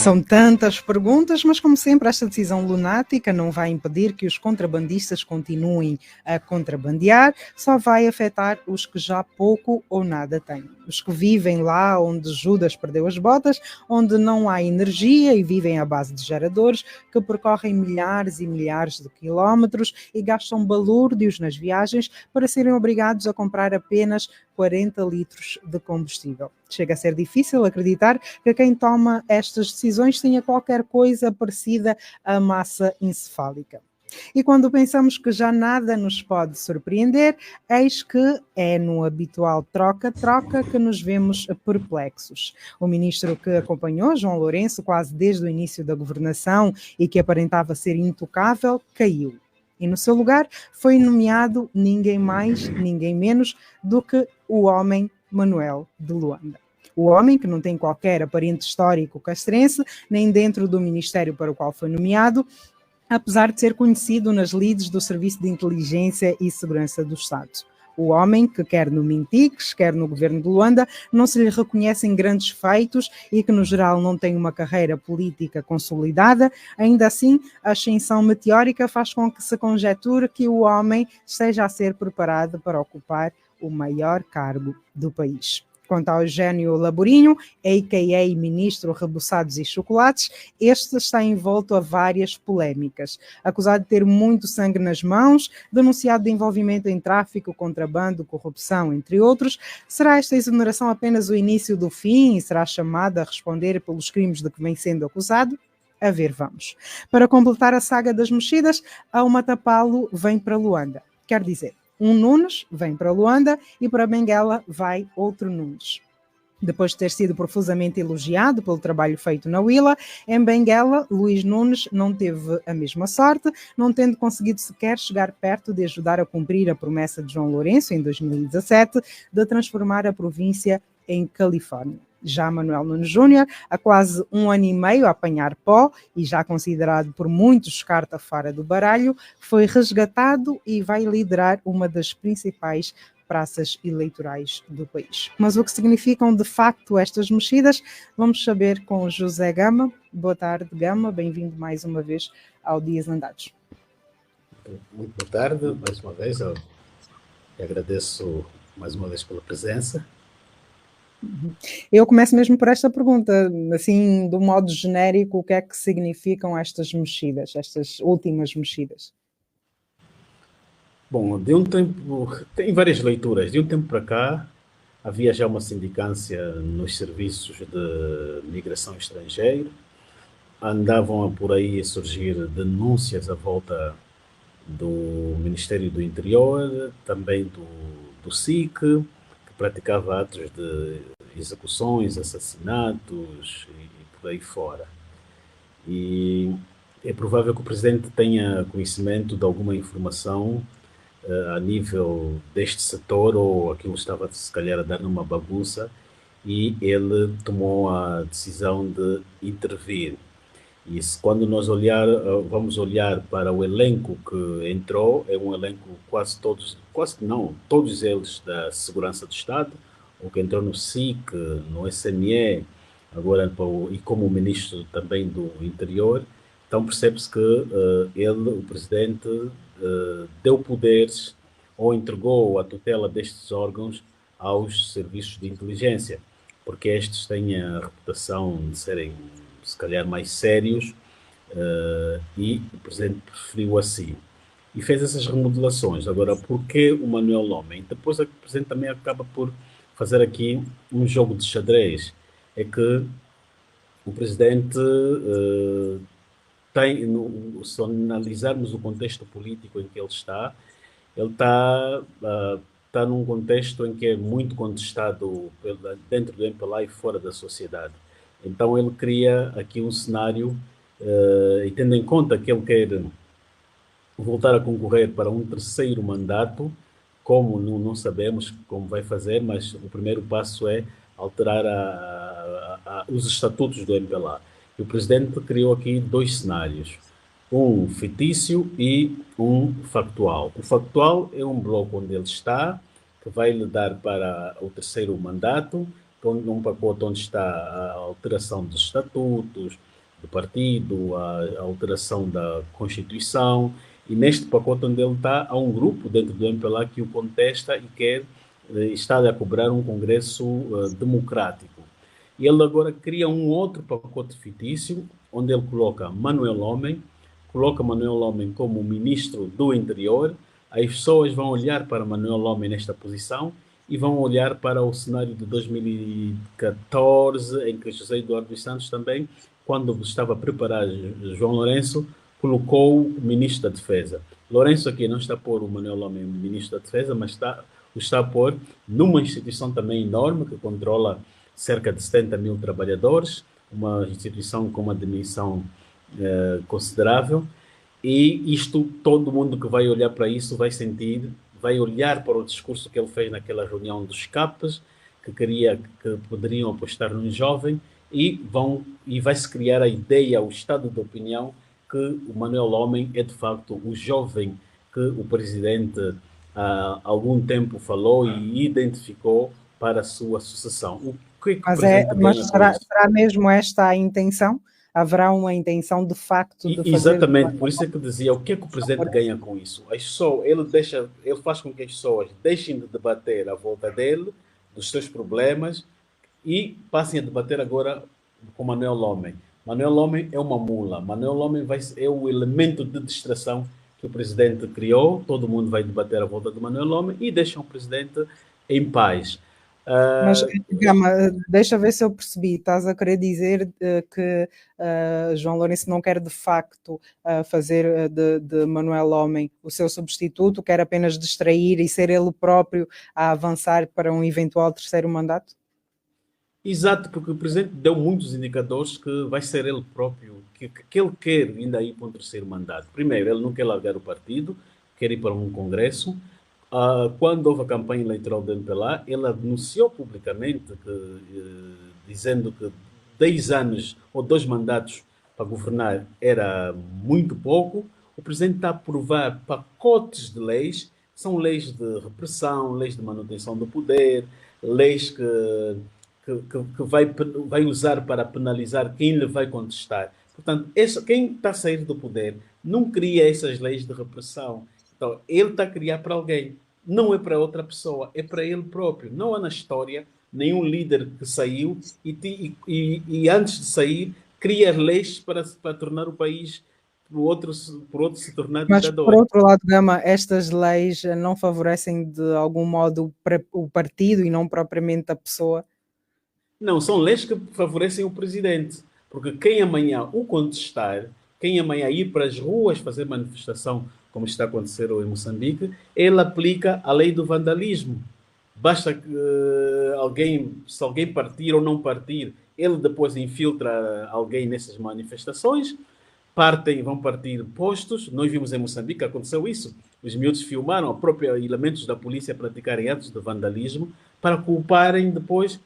São tantas perguntas, mas como sempre, esta decisão lunática não vai impedir que os contrabandistas continuem a contrabandear, só vai afetar os que já pouco ou nada têm. Os que vivem lá onde Judas perdeu as botas, onde não há energia e vivem à base de geradores, que percorrem milhares e milhares de quilómetros e gastam balúrdios nas viagens para serem obrigados a comprar apenas 40 litros de combustível. Chega a ser difícil acreditar que quem toma estas decisões tenha qualquer coisa parecida à massa encefálica. E quando pensamos que já nada nos pode surpreender, eis que é no habitual troca-troca que nos vemos perplexos. O ministro que acompanhou João Lourenço quase desde o início da governação e que aparentava ser intocável, caiu. E no seu lugar foi nomeado ninguém mais, ninguém menos do que o homem Manuel de Luanda. O homem que não tem qualquer aparente histórico castrense, nem dentro do ministério para o qual foi nomeado, apesar de ser conhecido nas lides do Serviço de Inteligência e Segurança do Estado. O homem que, quer no Mintix, quer no governo de Luanda, não se lhe reconhecem grandes feitos e que, no geral, não tem uma carreira política consolidada, ainda assim, a ascensão meteórica faz com que se conjeture que o homem esteja a ser preparado para ocupar o maior cargo do país. Quanto ao Eugênio Laborinho, a.k.a. Ministro Reboçados e Chocolates, este está envolto a várias polémicas. Acusado de ter muito sangue nas mãos, denunciado de envolvimento em tráfico, contrabando, corrupção, entre outros, será esta exoneração apenas o início do fim e será chamado a responder pelos crimes de que vem sendo acusado? A ver, vamos. Para completar a saga das mexidas, a Matapalo vem para Luanda. Quer dizer, um Nunes vem para Luanda e para Benguela vai outro Nunes. Depois de ter sido profusamente elogiado pelo trabalho feito na Huila, em Benguela, Luís Nunes não teve a mesma sorte, não tendo conseguido sequer chegar perto de ajudar a cumprir a promessa de João Lourenço, em 2017, de transformar a província em Califórnia. Já Manuel Nunes Júnior, há quase 1 ano e meio a apanhar pó e já considerado por muitos carta fora do baralho, foi resgatado e vai liderar uma das principais praças eleitorais do país. Mas o que significam de facto estas mexidas, vamos saber com José Gama. Boa tarde, Gama, bem-vindo mais uma vez ao Dias Andados. Muito boa tarde, mais uma vez, eu agradeço mais uma vez pela presença. Eu começo mesmo por esta pergunta, assim, do modo genérico, o que é que significam estas mexidas, estas últimas mexidas? Bom, de um tempo, tem várias leituras, de um tempo para cá havia já uma sindicância nos serviços de migração estrangeira, andavam por aí a surgir denúncias à volta do Ministério do Interior, também do SIC, que praticava atos de execuções, assassinatos e por aí fora. E é provável que o Presidente tenha conhecimento de alguma informação a nível deste setor, ou aquilo estava se calhar a dar numa bagunça, e ele tomou a decisão de intervir. E quando nós vamos olhar para o elenco que entrou, é um elenco todos eles da Segurança do Estado, o que entrou no SIC, no SME, agora e como Ministro também do Interior. Então percebe-se que o Presidente, deu poderes ou entregou a tutela destes órgãos aos serviços de inteligência, porque estes têm a reputação de serem, se calhar, mais sérios, e o Presidente preferiu assim. E fez essas remodelações. Agora, por que o Manuel Homem? Depois o Presidente também acaba por fazer aqui um jogo de xadrez. É que o Presidente se analisarmos o contexto político em que ele está num contexto em que é muito contestado dentro do MPLA e fora da sociedade. Então ele cria aqui um cenário, e tendo em conta que ele quer voltar a concorrer para um terceiro mandato, como não sabemos como vai fazer, mas o primeiro passo é alterar os estatutos do MPLA. E o Presidente criou aqui 2 cenários, um fictício e um factual. O factual é um bloco onde ele está, que vai lhe dar para o terceiro mandato, um pacote onde está a alteração dos estatutos, do partido, a alteração da Constituição, e neste pacote onde ele está, há um grupo dentro do MPLA que o contesta e quer, está a cobrar um congresso democrático. E ele agora cria um outro pacote fictício, onde ele coloca Manuel Homem como ministro do interior. As pessoas vão olhar para Manuel Homem nesta posição e vão olhar para o cenário de 2014, em que José Eduardo dos Santos também, quando estava a preparar João Lourenço, colocou o ministro da Defesa. Lourenço aqui não está a pôr o Manuel Homem ministro da Defesa, mas está a pôr numa instituição também enorme, que controla cerca de 70 mil trabalhadores, uma instituição com uma dimensão considerável, e isto, todo mundo que vai olhar para isso vai sentir, vai olhar para o discurso que ele fez naquela reunião dos CAPs, que queria que poderiam apostar num jovem, e vai-se criar a ideia, o estado de opinião, que o Manuel Homem é de facto o jovem que o presidente há algum tempo falou e identificou para a sua sucessão. O que é que o presidente ganha com isso? Será mesmo esta a intenção? Haverá uma intenção de facto de fazer... Exatamente, por isso é que eu dizia, o que é que o presidente ganha com isso? Ele faz com que as pessoas deixem de debater à volta dele, dos seus problemas, e passem a debater agora com Manuel Homem. Manuel Homem é uma mula. Manuel Homem é o elemento de distração que o presidente criou. Todo mundo vai debater à volta de Manuel Homem e deixam o presidente em paz. Mas, Gama, deixa ver se eu percebi. Estás a querer dizer que João Lourenço não quer de facto fazer de Manuel Homem o seu substituto, quer apenas distrair e ser ele próprio a avançar para um eventual terceiro mandato? Exato, porque o presidente deu muitos indicadores que vai ser ele próprio, que ele quer ainda ir para um terceiro mandato. Primeiro, ele não quer largar o partido, quer ir para um congresso. Quando houve a campanha eleitoral do MPLA, ele anunciou publicamente, dizendo que 10 anos ou 2 mandatos para governar era muito pouco. O presidente está a aprovar pacotes de leis, são leis de repressão, leis de manutenção do poder, leis que vai usar para penalizar quem lhe vai contestar. Portanto, quem está a sair do poder não cria essas leis de repressão. Então, ele está a criar para alguém. Não é para outra pessoa, é para ele próprio. Não há na história nenhum líder que saiu e antes de sair, cria leis para tornar o país por outro se tornar ditador. Mas, por outro lado, Gama, estas leis não favorecem de algum modo o partido e não propriamente a pessoa? Não, são leis que favorecem o presidente. Porque quem amanhã o contestar, quem amanhã ir para as ruas fazer manifestação, como está a acontecer em Moçambique, ele aplica a lei do vandalismo. Basta que se alguém partir ou não partir, ele depois infiltra alguém nessas manifestações, vão partir postos. Nós vimos em Moçambique que aconteceu isso. Os miúdos filmaram, próprios elementos da polícia praticarem atos de vandalismo para culparem depois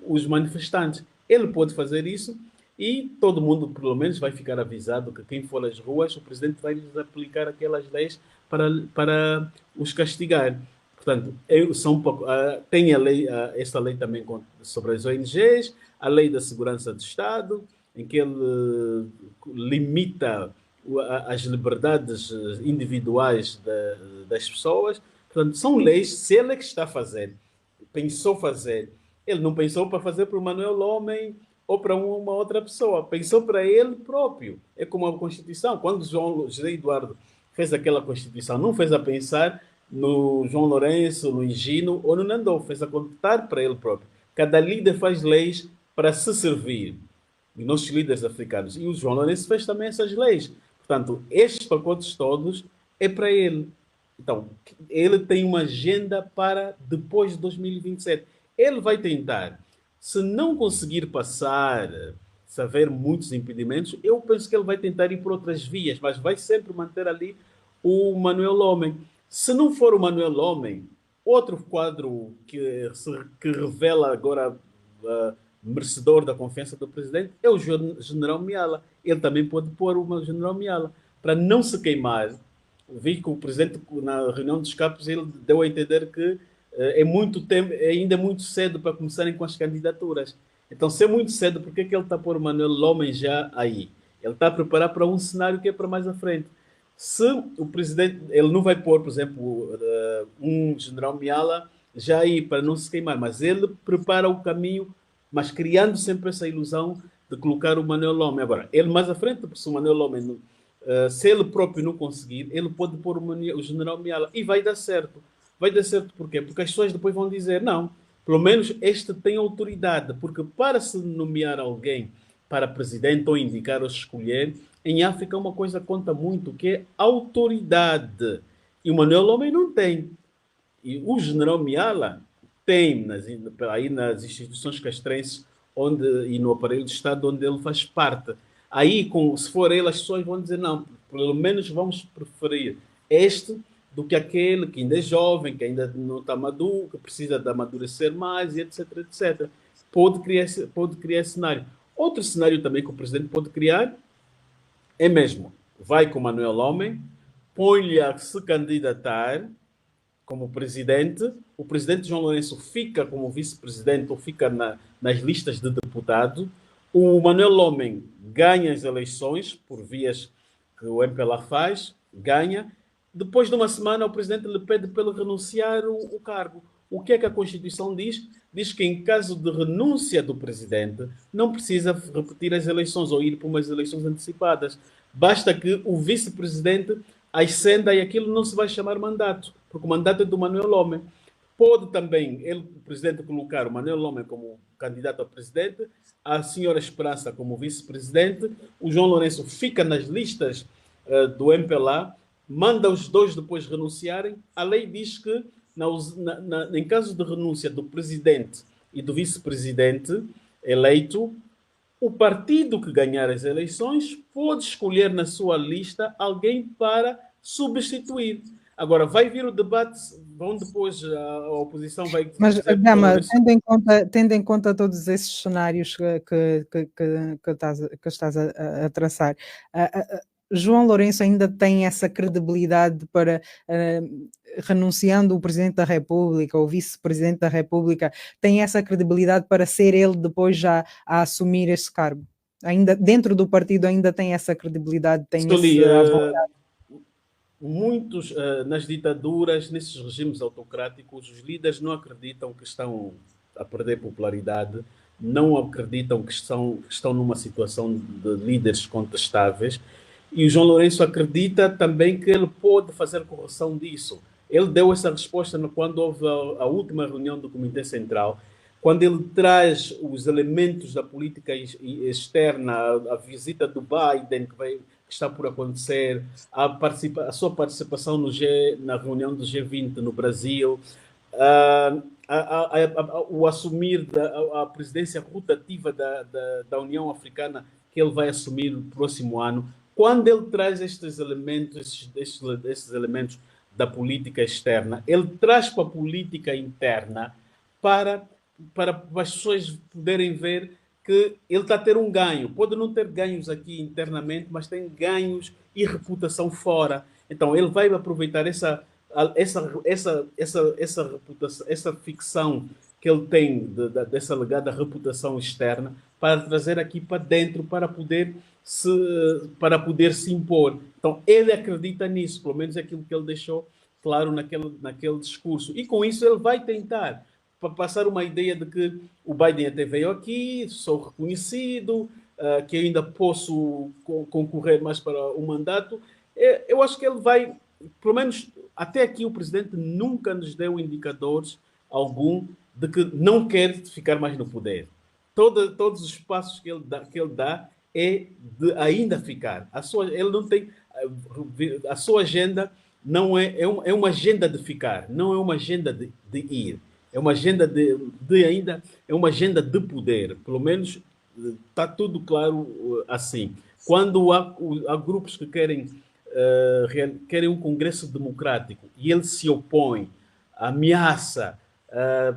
os manifestantes. Ele pode fazer isso e todo mundo, pelo menos, vai ficar avisado que quem for às ruas, o presidente vai lhes aplicar aquelas leis para os castigar. Portanto, tem esta lei também sobre as ONGs, a lei da segurança do Estado, em que ele limita as liberdades individuais das pessoas. Portanto, são leis, se ele é que está a fazer, pensou fazer, ele não pensou para fazer para o Manuel Homem ou para uma outra pessoa, pensou para ele próprio. É como a Constituição. Quando José Eduardo fez aquela Constituição, não fez a pensar no João Lourenço, no Higino ou no Nandô, fez a contar para ele próprio. Cada líder faz leis para se servir, e nossos líderes africanos. E o João Lourenço fez também essas leis. Portanto, estes pacotes todos é para ele. Então, ele tem uma agenda para depois de 2027. Ele vai tentar. Se não conseguir passar, se haver muitos impedimentos, eu penso que ele vai tentar ir por outras vias, mas vai sempre manter ali o Manuel Homem. Se não for o Manuel Homem, outro quadro que revela agora merecedor da confiança do presidente é o general Miala. Ele também pode pôr o general Miala para não se queimar. Vi que o presidente, na reunião dos capos, ele deu a entender que é muito tempo, ainda muito cedo para começarem com as candidaturas. Então, se é muito cedo, por que ele está a pôr o Manuel Lomé já aí? Ele está a preparar para um cenário que é para mais à frente. Se o presidente, ele não vai pôr, por exemplo, um general Miala já aí para não se queimar, mas ele prepara o caminho, mas criando sempre essa ilusão de colocar o Manuel Lomé. Agora, ele mais à frente, se o Manuel Lomé, se ele próprio não conseguir, ele pode pôr o general Miala e vai dar certo. Vai dar certo por quê? Porque as pessoas depois vão dizer, não, pelo menos este tem autoridade, porque para se nomear alguém para presidente ou indicar ou escolher, em África uma coisa conta muito, que é autoridade. E o Manuel Lomé não tem. E o general Miala tem aí nas instituições castrenses e no aparelho de Estado onde ele faz parte. Aí, se for ele, as pessoas vão dizer, não, pelo menos vamos preferir este do que aquele que ainda é jovem, que ainda não está maduro, que precisa de amadurecer mais, e etc, etc. Pode criar esse cenário. Outro cenário também que o presidente pode criar é mesmo, vai com Manuel Lomé, põe-lhe a se candidatar como presidente, o presidente João Lourenço fica como vice-presidente ou fica nas listas de deputado, o Manuel Lomé ganha as eleições por vias que o MPLA faz, ganha. Depois de uma semana, o presidente lhe pede para ele renunciar o cargo. O que é que a Constituição diz? Diz que em caso de renúncia do presidente, não precisa repetir as eleições ou ir para umas eleições antecipadas. Basta que o vice-presidente ascenda e aquilo não se vai chamar mandato, porque o mandato é do Manuel Lomé. Pode também o presidente colocar o Manuel Lomé como candidato a presidente, a senhora Esperança como vice-presidente, o João Lourenço fica nas listas do MPLA, manda os dois depois renunciarem. A lei diz que, em caso de renúncia do presidente e do vice-presidente eleito, o partido que ganhar as eleições pode escolher na sua lista alguém para substituir. Agora, vai vir o debate, vão depois, a oposição vai Mas, dizer... Gama, tendo em conta todos esses cenários que estás a traçar, João Lourenço ainda tem essa credibilidade para, renunciando o Presidente da República ou o Vice-Presidente da República, tem essa credibilidade para ser ele depois já a assumir esse cargo? Ainda dentro do partido ainda tem essa credibilidade, tem essa vontade? Muitos, nas ditaduras, nesses regimes autocráticos, os líderes não acreditam que estão a perder popularidade, não acreditam que estão numa situação de líderes contestáveis, e o João Lourenço acredita também que ele pode fazer correção disso. Ele deu essa resposta quando houve a última reunião do Comitê Central, quando ele traz os elementos da política externa, a visita do Biden, que está por acontecer, a sua participação na reunião do G20 no Brasil, o assumir a presidência rotativa da União Africana, que ele vai assumir no próximo ano. Quando ele traz estes elementos, estes elementos da política externa, ele traz para a política interna para as pessoas poderem ver que ele está a ter um ganho. Pode não ter ganhos aqui internamente, mas tem ganhos e reputação fora. Então, ele vai aproveitar essa reputação, essa ficção que ele tem dessa alegada reputação externa para trazer aqui para dentro para poder se impor. Então, ele acredita nisso, pelo menos é aquilo que ele deixou claro naquele discurso. E com isso ele vai tentar para passar uma ideia de que o Biden até veio aqui, sou reconhecido, que ainda posso concorrer mais para o mandato. Eu acho que ele vai, pelo menos até aqui o presidente nunca nos deu indicadores algum de que não quer ficar mais no poder. Todos os passos que ele dá é de ainda ficar. Ele não tem... A sua agenda não é uma agenda de ficar, não é uma agenda de ir. É uma agenda ainda, é uma agenda de poder. Pelo menos está tudo claro assim. Quando há grupos que querem um congresso democrático e ele se opõe, ameaça,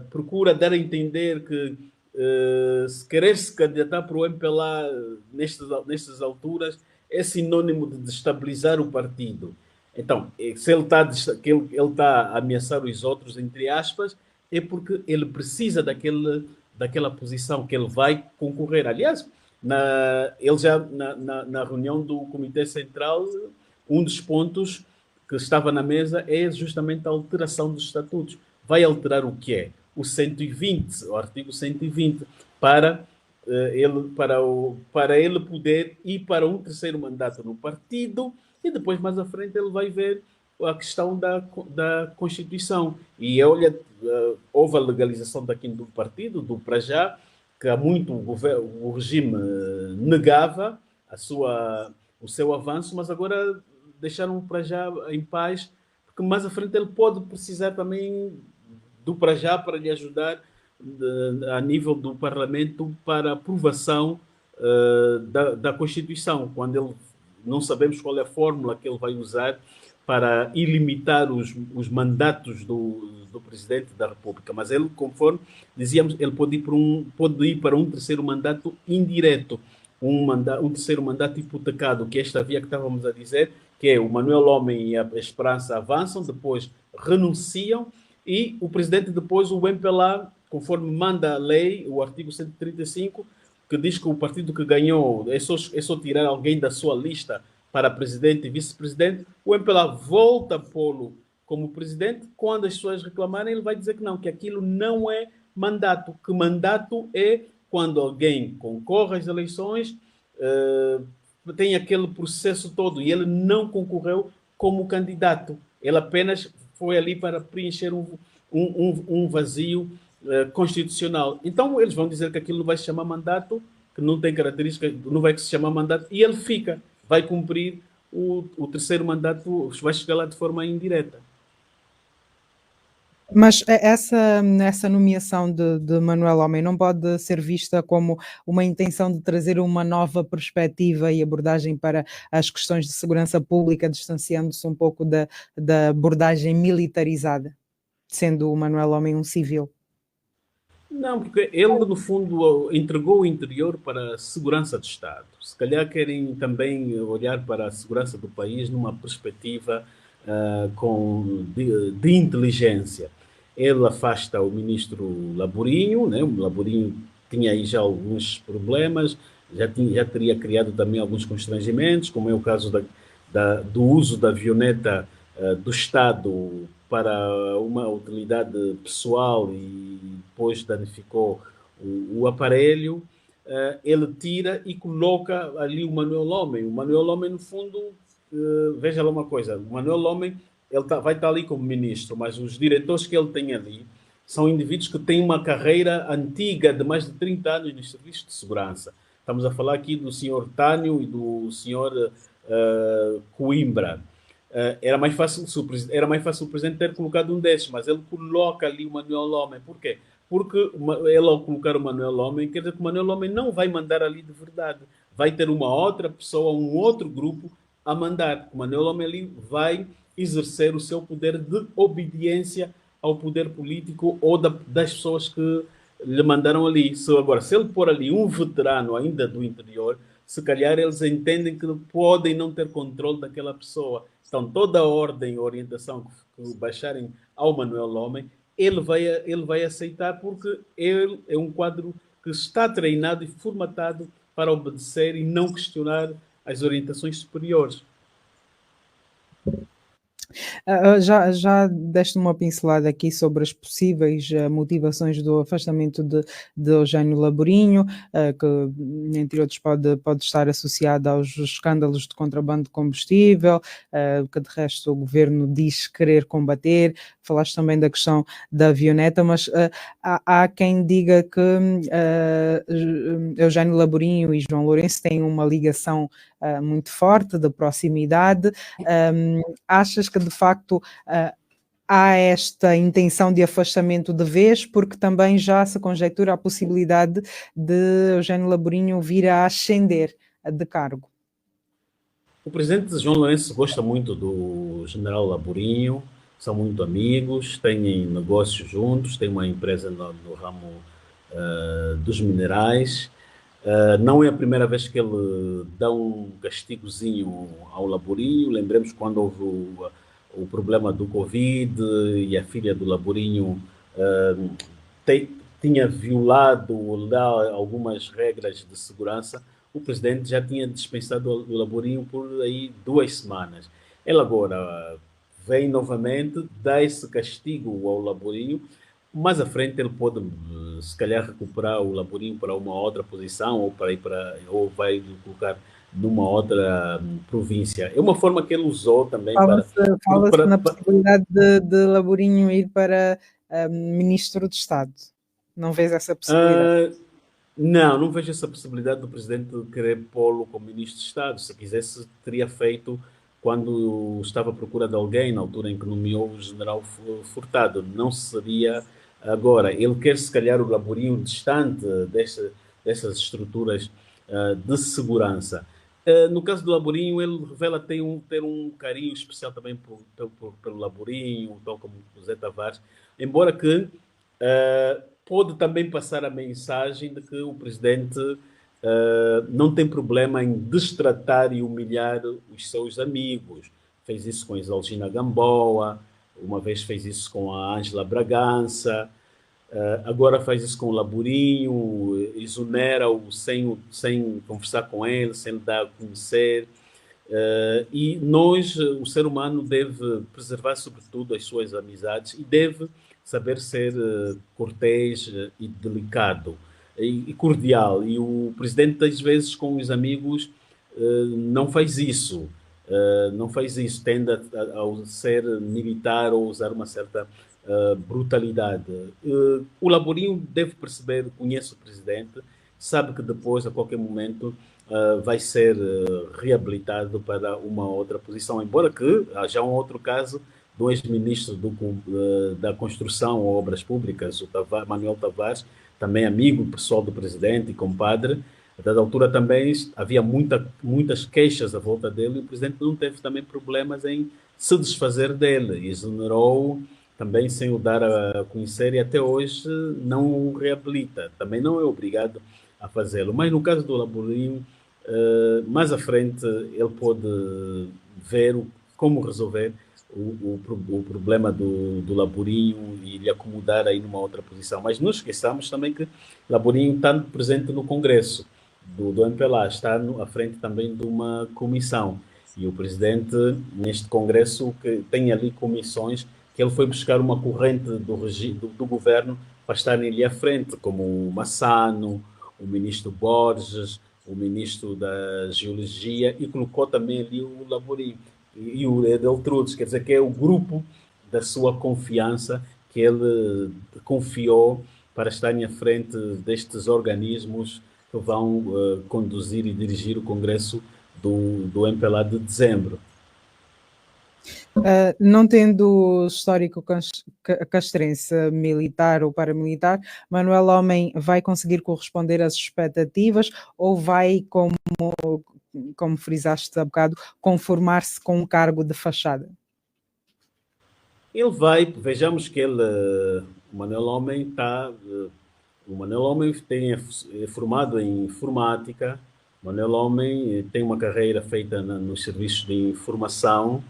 procura dar a entender que se querer se candidatar para o MPLA nestas alturas é sinônimo de destabilizar o partido. Então, se ele está a ameaçar os outros, entre aspas, é porque ele precisa daquela posição que ele vai concorrer. Aliás, ele já na reunião do Comitê Central, um dos pontos que estava na mesa é justamente a alteração dos estatutos. Vai alterar o que é? O 120, o artigo 120, para ele poder ir para um terceiro mandato no partido, e depois, mais à frente, ele vai ver a questão da Constituição. E olha, houve a legalização daquilo do partido, do para já, que há muito o regime negava o seu avanço, mas agora deixaram o para já em paz, porque mais à frente ele pode precisar também do para já para lhe ajudar a nível do Parlamento para aprovação da Constituição, quando ele não sabemos qual é a fórmula que ele vai usar para ilimitar os mandatos do Presidente da República. Mas ele, conforme dizíamos, ele pode ir para um terceiro mandato indireto, um terceiro mandato hipotecado, que é esta via que estávamos a dizer, que é o Manuel Homem e a Esperança avançam, depois renunciam, e o Presidente depois o MPLA, conforme manda a lei, o artigo 135, que diz que o partido que ganhou é só tirar alguém da sua lista para presidente e vice-presidente, o MPLA volta a pô-lo como presidente. Quando as pessoas reclamarem, ele vai dizer que não, que aquilo não é mandato, que mandato é quando alguém concorre às eleições, tem aquele processo todo, e ele não concorreu como candidato, ele apenas foi ali para preencher um vazio constitucional. Então eles vão dizer que aquilo não vai se chamar mandato, que não tem características, não vai se chamar mandato, e ele vai cumprir o terceiro mandato, vai chegar lá de forma indireta. Mas essa nomeação de Manuel Homem não pode ser vista como uma intenção de trazer uma nova perspectiva e abordagem para as questões de segurança pública, distanciando-se um pouco da abordagem militarizada, sendo o Manuel Homem um civil? Não, porque ele, no fundo, entregou o interior para a segurança do Estado. Se calhar querem também olhar para a segurança do país numa perspectiva de inteligência. Ele afasta o ministro Laborinho, né? O Laborinho tinha aí já alguns problemas, já teria criado também alguns constrangimentos, como é o caso do uso da avioneta do Estado para uma utilidade pessoal e depois danificou o aparelho. Ele tira e coloca ali o Manuel Homem. O Manuel Homem, no fundo, veja lá uma coisa, o Manuel Homem ele vai estar ali como ministro, mas os diretores que ele tem ali são indivíduos que têm uma carreira antiga de mais de 30 anos no serviço de segurança. Estamos a falar aqui do senhor Tânio e do senhor Coimbra. Era mais fácil o presidente ter colocado um desses, mas ele coloca ali o Manuel Homem. Por quê? Porque ele, ao colocar o Manuel Homem, quer dizer que o Manuel Homem não vai mandar ali de verdade. Vai ter uma outra pessoa, um outro grupo a mandar. O Manuel Homem ali vai exercer o seu poder de obediência ao poder político ou das pessoas que lhe mandaram ali. Agora, se ele pôr ali um veterano ainda do interior, se calhar eles entendem que podem não ter controle daquela pessoa. Então, toda a ordem e orientação que baixarem ao Manuel Homem, ele vai aceitar, porque ele é um quadro que está treinado e formatado para obedecer e não questionar as orientações superiores. Já deste uma pincelada aqui sobre as possíveis motivações do afastamento de Eugênio Laborinho, que, entre outros, pode estar associado aos escândalos de contrabando de combustível, que de resto o governo diz querer combater. Falaste também da questão da avioneta, mas há quem diga que Eugênio Laborinho e João Lourenço têm uma ligação muito forte, de proximidade. Achas que de facto há esta intenção de afastamento de vez, porque também já se conjectura a possibilidade de Eugênio Laborinho vir a ascender de cargo? O presidente João Lourenço gosta muito do general Laborinho, são muito amigos, têm negócios juntos, têm uma empresa no ramo dos minerais. Não é a primeira vez que ele dá um castigozinho ao Laborinho. Lembremos quando houve o problema do Covid e a filha do Laborinho tinha violado lá algumas regras de segurança, o presidente já tinha dispensado o Laborinho por aí 2 semanas. Ele agora vem novamente, dá esse castigo ao Laborinho, mais à frente ele pode, se calhar, recuperar o Laborinho para uma outra posição ou para ir para, ou vai lhe colocar numa outra província. É uma forma que ele usou também para, Fala-se na possibilidade de Laborinho ir para ministro de Estado. Não vês essa possibilidade? Não, não vejo essa possibilidade do presidente querer pô-lo como ministro de Estado. Se quisesse, teria feito quando estava à procura de alguém, na altura em que nomeou o general Furtado. Não seria agora. Ele quer, se calhar, o Laborinho distante dessas estruturas de segurança. No caso do Laborinho, ele revela ter um carinho especial também pelo Laborinho, tal como o Zé Tavares, embora que pode também passar a mensagem de que o presidente não tem problema em destratar e humilhar os seus amigos. Fez isso com a Exalgina Gamboa, uma vez fez isso com a Ângela Bragança, agora faz isso com o Laborinho, exonera-o sem conversar com ele, sem lhe dar a conhecer. E nós, o ser humano, deve preservar, sobretudo, as suas amizades e deve saber ser cortês e delicado e cordial. E o presidente, às vezes, com os amigos, não faz isso. Não faz isso, tende a ser militar ou usar uma certa brutalidade. O Laborinho deve perceber, conhece o presidente, sabe que depois, a qualquer momento, vai ser reabilitado para uma outra posição, embora que haja um outro caso do ex-ministro da Construção ou Obras Públicas, o Manuel Tavares, também amigo pessoal do presidente e compadre. A dada altura também havia muitas queixas à volta dele e o presidente não teve também problemas em se desfazer dele, exonerou também sem o dar a conhecer e até hoje não o reabilita, também não é obrigado a fazê-lo. Mas no caso do Laborinho, mais à frente ele pode ver como resolver o problema do Laborinho e lhe acomodar aí numa outra posição. Mas não esqueçamos também que Laborinho está presente no Congresso do MPLA, está à frente também de uma comissão. E o presidente, neste Congresso, que tem ali comissões que ele foi buscar uma corrente do governo para estarem ali à frente, como o Massano, o ministro Borges, o ministro da Geologia, e colocou também ali o Laborinho e o Edeltrudes, quer dizer que é o grupo da sua confiança que ele confiou para estarem à frente destes organismos que vão conduzir e dirigir o Congresso do MPLA de dezembro. Não tendo histórico castrense militar ou paramilitar, Manuel Homem vai conseguir corresponder às expectativas ou vai, como frisaste há bocado, conformar-se com um cargo de fachada? Ele vai, vejamos que o Manuel Homem o Manuel Homem é formado em informática, o Manuel Homem tem uma carreira feita nos serviços de informação.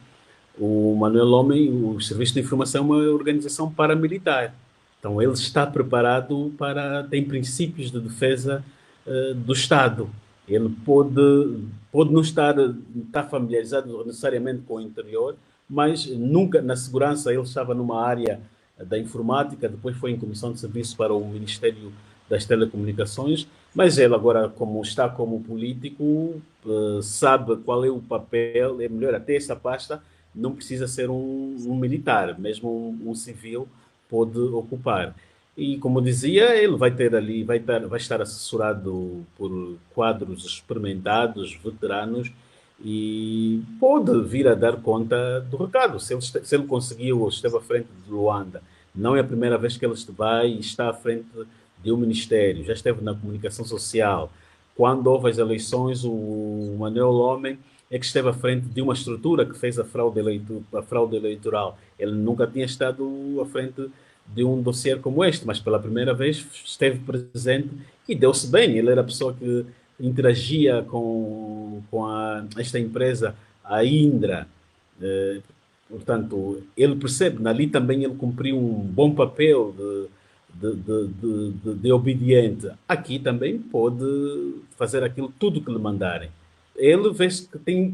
O Manuel Homem, o Serviço de Informação é uma organização paramilitar. Então, ele está preparado tem princípios de defesa do Estado. Ele pode não estar familiarizado necessariamente com o interior, mas nunca, na segurança, ele estava numa área da informática, depois foi em comissão de serviço para o Ministério das Telecomunicações, mas ele agora, como está como político, sabe qual é o papel, é melhor até essa pasta, não precisa ser um militar, mesmo um civil pode ocupar. E, como dizia, ele vai ter ali, vai estar assessorado por quadros experimentados, veteranos, e pode vir a dar conta do recado. Se ele conseguiu, ou esteve à frente de Luanda, não é a primeira vez que ele vai e está à frente de um ministério, já esteve na comunicação social. Quando houve as eleições, o Manuel Homem é que esteve à frente de uma estrutura que fez a fraude eleitoral. Ele nunca tinha estado à frente de um dossiê como este, mas pela primeira vez esteve presente e deu-se bem. Ele era a pessoa que interagia com esta empresa, a Indra. Portanto, ele percebe, ali também ele cumpriu um bom papel de obediente. Aqui também pode fazer aquilo tudo que lhe mandarem. Ele vê que tem,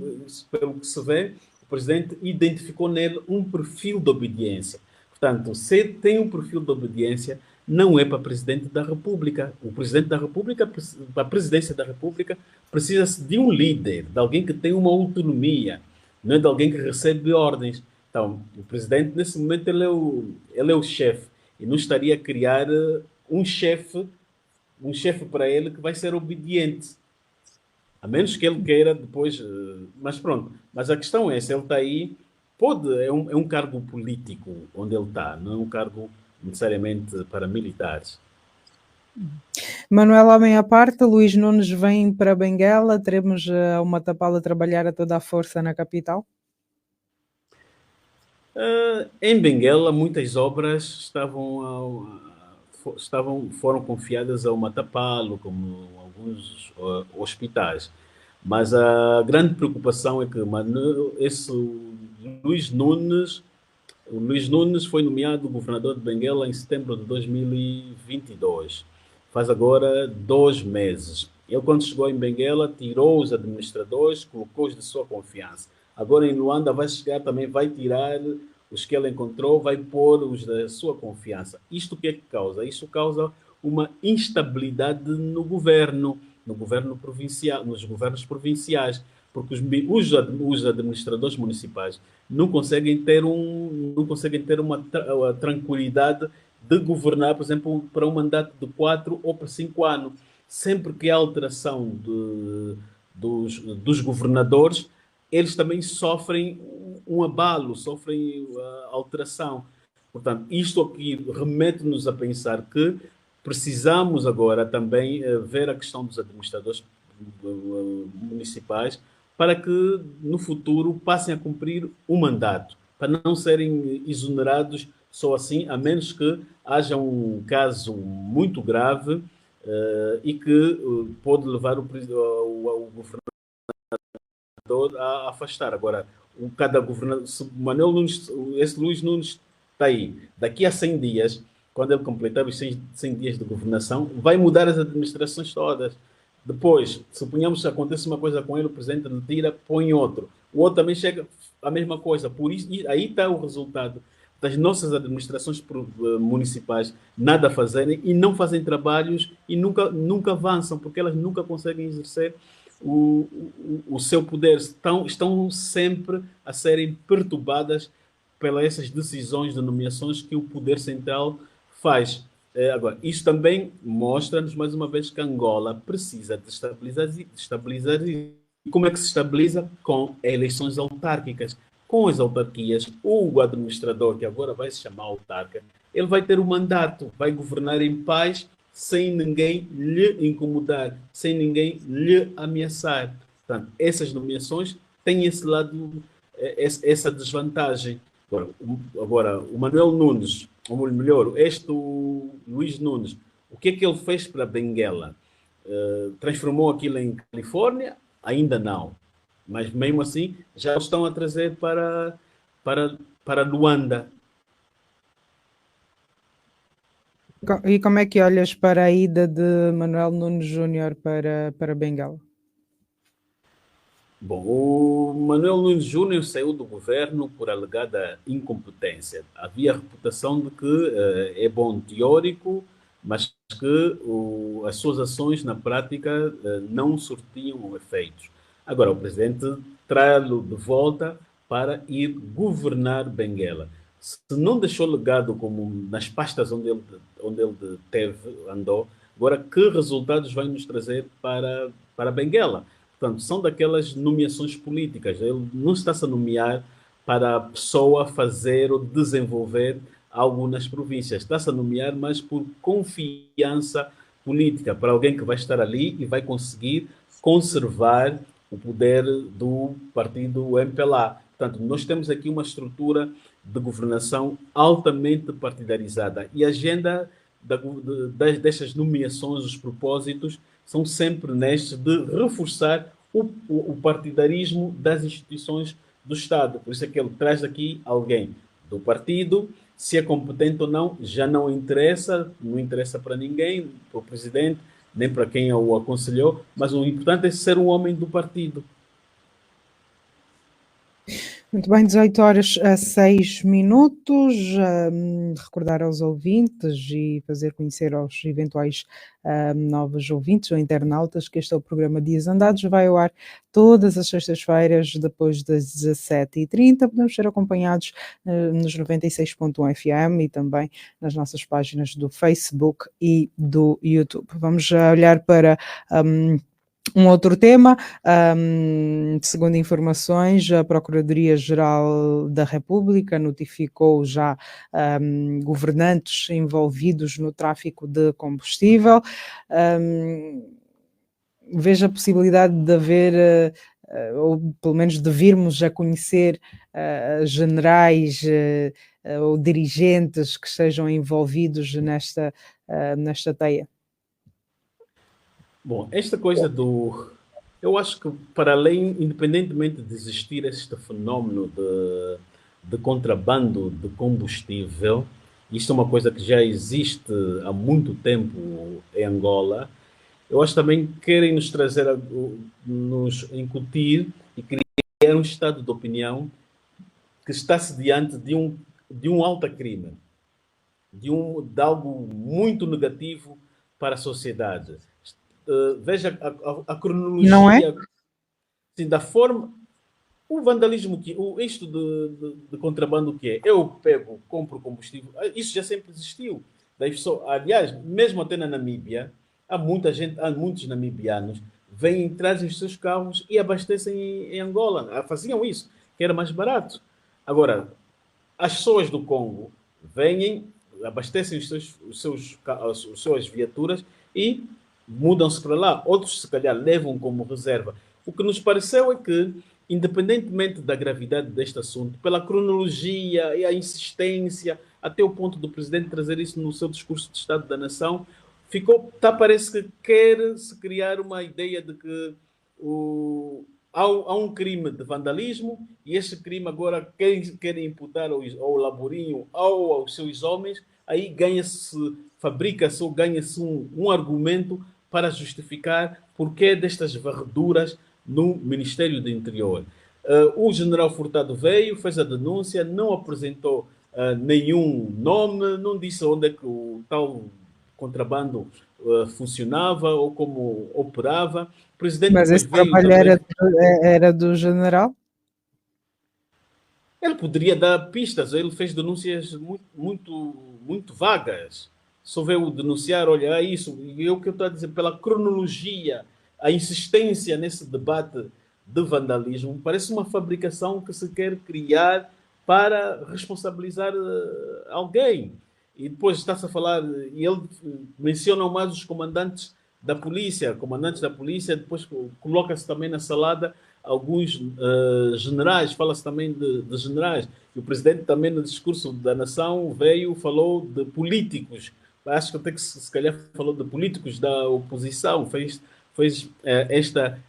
pelo que se vê, o presidente identificou nele um perfil de obediência. Portanto, se tem um perfil de obediência, não é para presidente da República. O presidente da República, para a presidência da República, precisa-se de um líder, de alguém que tem uma autonomia, não é de alguém que recebe ordens. Então, o presidente, nesse momento, ele é o chefe e não estaria a criar um chefe para ele que vai ser obediente. A menos que ele queira depois. Mas pronto. Mas a questão é: se ele está aí, pode, é um cargo político onde ele está, não é um cargo necessariamente para militares. Manuel, homem à parte, Luís Nunes vem para Benguela, teremos uma Matapala a trabalhar a toda a força na capital? Em Benguela, muitas obras foram confiadas ao Matapalo, como alguns hospitais. Mas a grande preocupação é que o Luís Nunes foi nomeado governador de Benguela em setembro de 2022. Faz agora 2 meses. Ele, quando chegou em Benguela, tirou os administradores, colocou-os de sua confiança. Agora em Luanda vai chegar também, vai tirar os que ele encontrou, vai pôr os da sua confiança. Isto o que é que causa? Isso causa uma instabilidade no governo provincial, nos governos provinciais, porque os administradores municipais não conseguem ter uma tranquilidade de governar, por exemplo, para um mandato de 4 ou para 5 anos. Sempre que há alteração dos governadores, eles também sofrem um abalo, sofrem alteração. Portanto, isto aqui remete-nos a pensar que precisamos agora também ver a questão dos administradores municipais para que no futuro passem a cumprir um mandato, para não serem exonerados só assim, a menos que haja um caso muito grave e que pode levar o governador a afastar. Agora, cada governador, se Manuel Nunes, esse Luís Nunes está aí, daqui a 100 dias, quando ele completar os 100 dias de governação, vai mudar as administrações todas. Depois, suponhamos que acontece uma coisa com ele, o presidente lhe tira, põe outro. O outro também chega a mesma coisa. Por isso, aí está o resultado das nossas administrações municipais nada fazerem e não fazem trabalhos e nunca avançam, porque elas nunca conseguem exercer o seu poder. Estão sempre a serem perturbadas pelas essas decisões de nomeações que o poder central faz. Agora, isso também mostra-nos mais uma vez que Angola precisa de estabilizar. E como é que se estabiliza? Com eleições autárquicas. Com as autarquias, o administrador, que agora vai se chamar autarca, ele vai ter um mandato, vai governar em paz, sem ninguém lhe incomodar, sem ninguém lhe ameaçar. Portanto, essas nomeações têm esse lado, essa desvantagem. Agora, o Manuel Nunes, ou melhor, o Luís Nunes, o que é que ele fez para Benguela? Transformou aquilo em Califórnia? Ainda não. Mas mesmo assim, já estão a trazer para Luanda. E como é que olhas para a ida de Manuel Nunes Júnior para Benguela? Bom, o Manuel Nunes Júnior saiu do governo por alegada incompetência. Havia a reputação de que é bom teórico, mas que as suas ações na prática não surtiam efeitos. Agora, o presidente traz-lo de volta para ir governar Benguela. Se não deixou legado como nas pastas onde ele andou, agora que resultados vai nos trazer para Benguela? Portanto, são daquelas nomeações políticas. Ele não está-se a nomear para a pessoa fazer ou desenvolver algo nas províncias. Está-se a nomear mais por confiança política, para alguém que vai estar ali e vai conseguir conservar o poder do partido MPLA. Portanto, nós temos aqui uma estrutura de governação altamente partidarizada e a agenda destas nomeações, os propósitos, são sempre nestes de reforçar o partidarismo das instituições do Estado. Por isso é que ele traz aqui alguém do partido Se é competente ou não, já não interessa, não interessa para ninguém, para o presidente, nem para quem o aconselhou, mas o importante é ser um homem do partido. Muito bem, 18 horas a 6 minutos. Recordar aos ouvintes e fazer conhecer aos eventuais novos ouvintes ou internautas que este é o programa Dias Andados. Vai ao ar todas as sextas-feiras, depois das 17h30. Podemos ser acompanhados nos 96.1 FM e também nas nossas páginas do Facebook e do YouTube. Vamos olhar para um outro tema, segundo informações, a Procuradoria-Geral da República notificou já governantes envolvidos no tráfico de combustível. Vejo a possibilidade de haver, ou pelo menos de virmos a conhecer generais ou dirigentes que estejam envolvidos nesta teia. Bom, esta coisa do... Eu acho que, para além, independentemente de existir este fenómeno de contrabando de combustível, isto é uma coisa que já existe há muito tempo em Angola, eu acho também que querem nos trazer, nos incutir e criar um estado de opinião que está-se diante de um alto crime, de algo muito negativo para a sociedade. Veja a cronologia, não é? Assim, da forma, o vandalismo, isto de contrabando que é, eu pego, compro combustível, isso já sempre existiu. Aliás, mesmo até na Namíbia, há muitos namibianos vêm, trazem os seus carros e abastecem em Angola. Faziam isso, que era mais barato. Agora, as pessoas do Congo vêm, abastecem as suas viaturas e mudam-se para lá. Outros, se calhar, levam como reserva. O que nos pareceu é que, independentemente da gravidade deste assunto, pela cronologia e a insistência, até o ponto do presidente trazer isso no seu discurso de Estado da Nação, parece que quer-se criar uma ideia de que há um crime de vandalismo e este crime agora querem imputar ao Laborinho ou aos seus homens, aí fabrica-se ou ganha-se um argumento para justificar porquê destas varreduras no Ministério do Interior. O general Furtado veio, fez a denúncia, não apresentou nenhum nome, não disse onde é que o tal contrabando funcionava ou como operava. O presidente Mas esse trabalho era do general? Ele poderia dar pistas, ele fez denúncias muito vagas. Só veio denunciar, olha, isso. E o que eu estou a dizer, pela cronologia, a insistência nesse debate de vandalismo, parece uma fabricação que se quer criar para responsabilizar alguém. E depois está-se a falar, e ele menciona mais os comandantes da polícia, depois coloca-se também na salada alguns generais, fala-se também de generais. E o presidente também no discurso da nação falou de políticos. Acho que até que se calhar falou de políticos da oposição, fez esta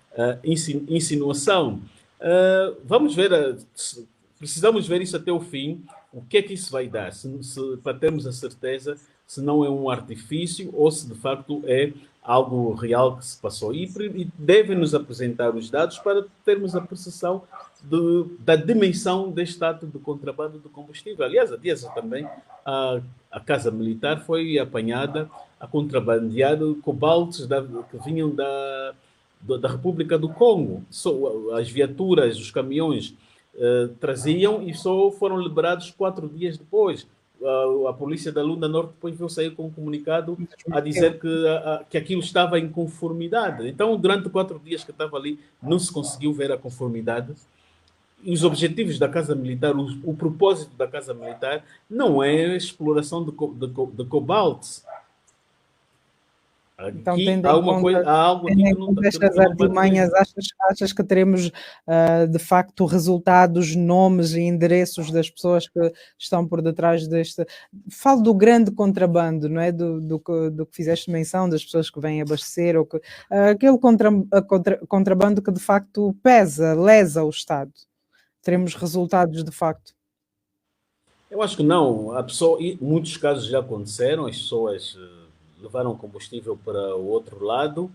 insinuação. Vamos ver, precisamos ver isso até o fim, o que é que isso vai dar, para termos a certeza se não é um artifício ou se de facto é algo real que se passou. E devem-nos apresentar os dados para termos a percepção da dimensão deste ato de contrabando de combustível. Aliás, há dias também a Casa Militar foi apanhada a contrabandear cobaltos que vinham da República do Congo. As viaturas, os caminhões traziam e só foram liberados 4 dias depois. A polícia da Lunda Norte depois veio sair com um comunicado a dizer que aquilo estava em conformidade. Então, durante 4 dias que estava ali, não se conseguiu ver a conformidade. E os objetivos da Casa Militar, o propósito da Casa Militar, não é a exploração de cobalto. Então, há algo aqui que não estas artimanhas, achas que teremos de facto resultados, nomes e endereços das pessoas que estão por detrás deste... Falo do grande contrabando, não é? Do que fizeste menção, das pessoas que vêm abastecer, ou aquele contrabando que de facto lesa o Estado. Teremos resultados de facto? Eu acho que não. A pessoa, e muitos casos já aconteceram, as pessoas levaram combustível para o outro lado.